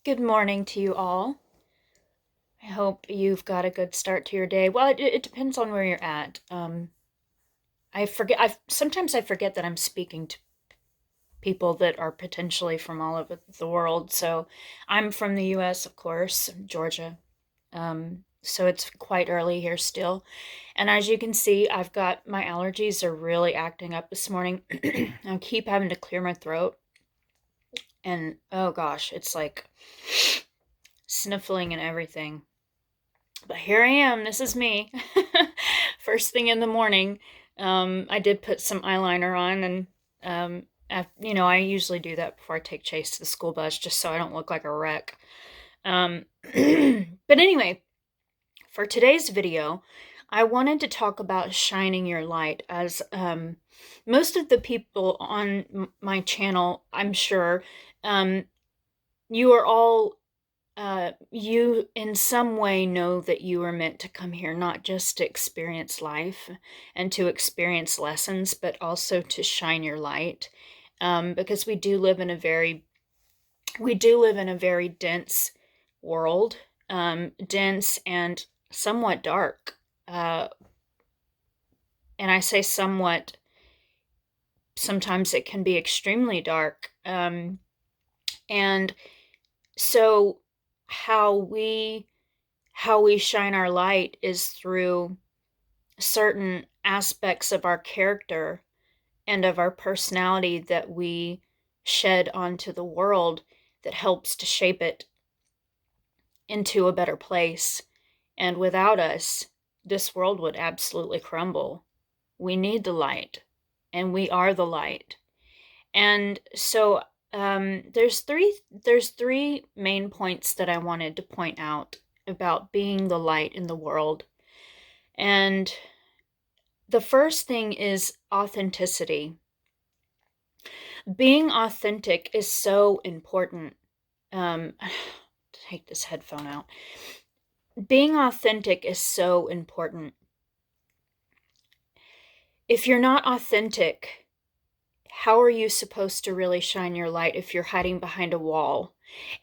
Good morning to you all. I hope you've got a good start to your day. Well, it depends on where you're at. I forget. Sometimes I forget that I'm speaking to people that are potentially from all over the world. So, I'm from the U.S., of course, Georgia. So it's quite early here still, and as you can see, I've got my allergies are really acting up this morning. I keep having to clear my throat, and oh gosh, it's like sniffling and everything. But here I am. This is me. First thing in the morning. I did put some eyeliner on, and I usually do that before I take Chase to the school bus, just so I don't look like a wreck. But anyway, for today's video, I wanted to talk about shining your light, as most of the people on my channel, I'm sure, you are all you in some way know that you were meant to come here not just to experience life and to experience lessons, but also to shine your light. Because we do live in a very dense world, dense and somewhat dark. And I say somewhat, sometimes it can be extremely dark. And so how we shine our light is through certain aspects of our character and of our personality that we shed onto the world that helps to shape it into a better place. And without us, this world would absolutely crumble. We need the light, and we are the light. And so there's three main points that I wanted to point out about being the light in the world. And the first thing is authenticity. Being authentic is so important. Take this headphone out. Being authentic is so important. If you're not authentic, how are you supposed to really shine your light if you're hiding behind a wall?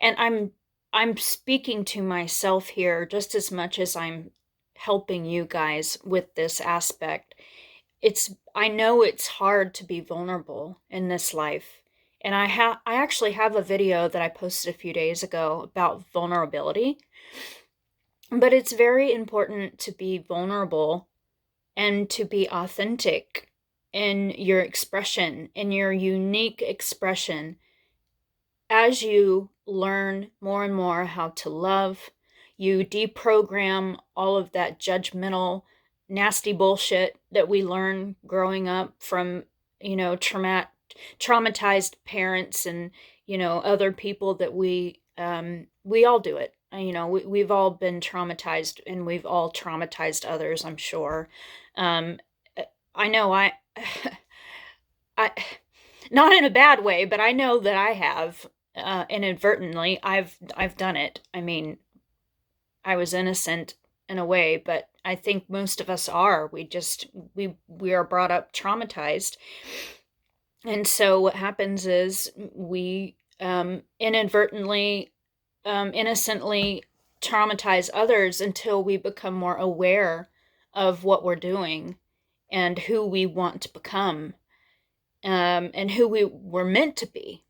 And I'm speaking to myself here just as much as I'm helping you guys with this aspect. I know it's hard to be vulnerable in this life. And I actually have a video that I posted a few days ago about vulnerability. But it's very important to be vulnerable and to be authentic in your expression, in your unique expression, as you learn more and more how to love. You deprogram all of that judgmental, nasty bullshit that we learn growing up from, traumatized parents and, other people that we all do it. We've all been traumatized, and we've all traumatized others, I'm sure. Um, I know I, not in a bad way, but I know that I have, inadvertently, I've done it. I mean, I was innocent in a way, but I think most of us are. We are brought up traumatized. And so what happens is we inadvertently, innocently traumatize others until we become more aware of what we're doing and who we want to become, and who we were meant to be.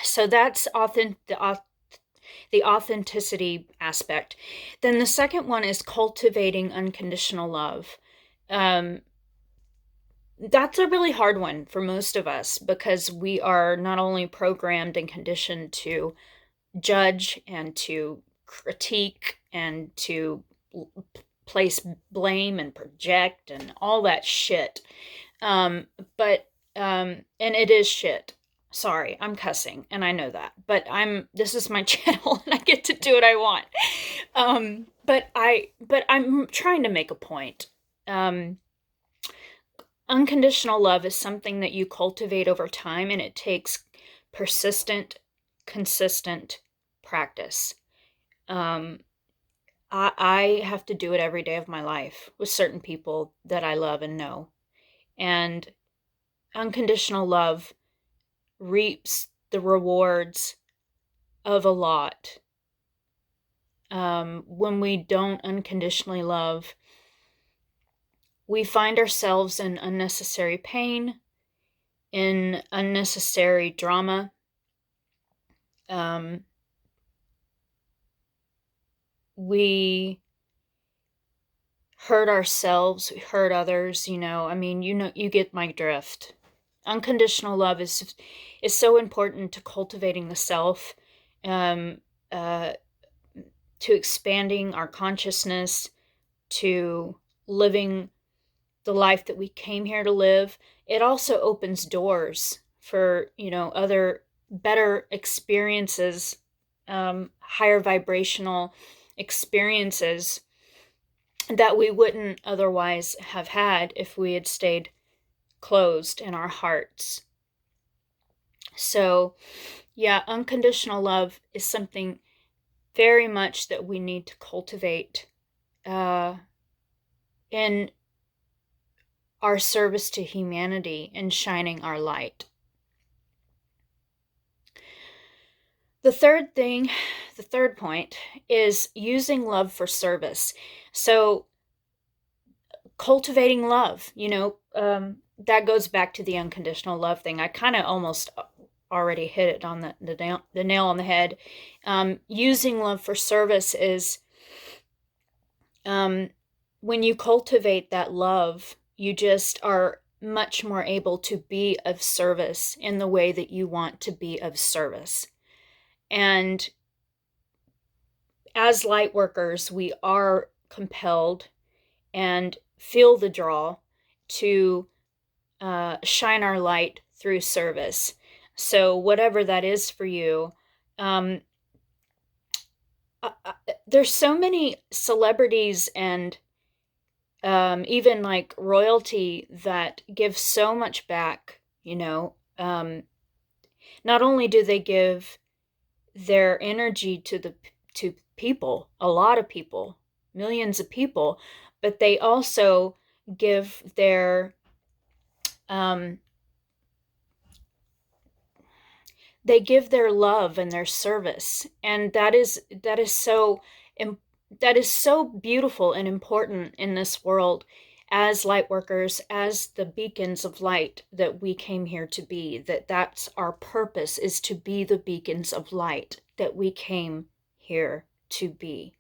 So that's the authenticity aspect. Then the second one is cultivating unconditional love. Um, that's a really hard one for most of us because we are not only programmed and conditioned to judge and to critique and to place blame and project and all that shit. But and it is shit. Sorry, I'm cussing, and I know that. But this is my channel, and I get to do what I want. But I'm trying to make a point. Unconditional love is something that you cultivate over time, and it takes persistent, consistent practice. I have to do it every day of my life with certain people that I love and know. And unconditional love reaps the rewards of a lot. When we don't unconditionally love, we find ourselves in unnecessary pain, in unnecessary drama. We hurt ourselves, we hurt others, you get my drift. Unconditional love is so important to cultivating the self, um, uh, to expanding our consciousness, to living the life that we came here to live. It also opens doors for, other better experiences, higher vibrational experiences that we wouldn't otherwise have had if we had stayed closed in our hearts. So, yeah, unconditional love is something very much that we need to cultivate in our service to humanity and shining our light. The third point is using love for service. So cultivating love, that goes back to the unconditional love thing. I kind of almost already hit it on the nail on the head. Using love for service is when you cultivate that love, you just are much more able to be of service in the way that you want to be of service. And as light workers, we are compelled and feel the draw to shine our light through service. So whatever that is for you, there's so many celebrities and even like royalty that give so much back, not only do they give their energy to people, a lot of people, millions of people, but they also give their love and their service, and that is so beautiful and important in this world as light workers, as the beacons of light that we came here to be. That's our purpose, is to be the beacons of light that we came here to be.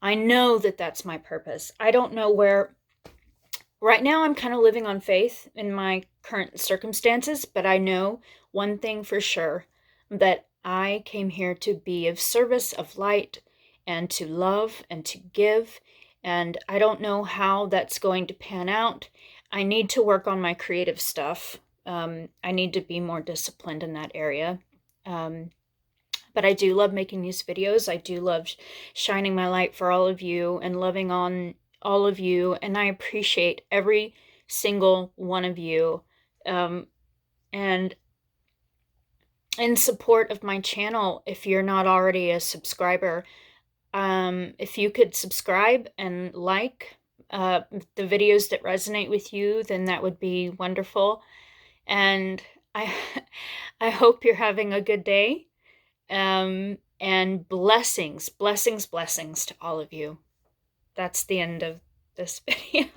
I know that that's my purpose. I don't know where. Right now, I'm kind of living on faith in my current circumstances, but I know one thing for sure, that I came here to be of service, of light, and to love and to give. And I don't know how that's going to pan out. I need to work on my creative stuff. I need to be more disciplined in that area. But I do love making these videos. I do love shining my light for all of you and loving on all of you. And I appreciate every single one of you. And in support of my channel, if you're not already a subscriber, if you could subscribe and like the videos that resonate with you, then that would be wonderful. And I hope you're having a good day. And blessings to all of you. That's the end of this video.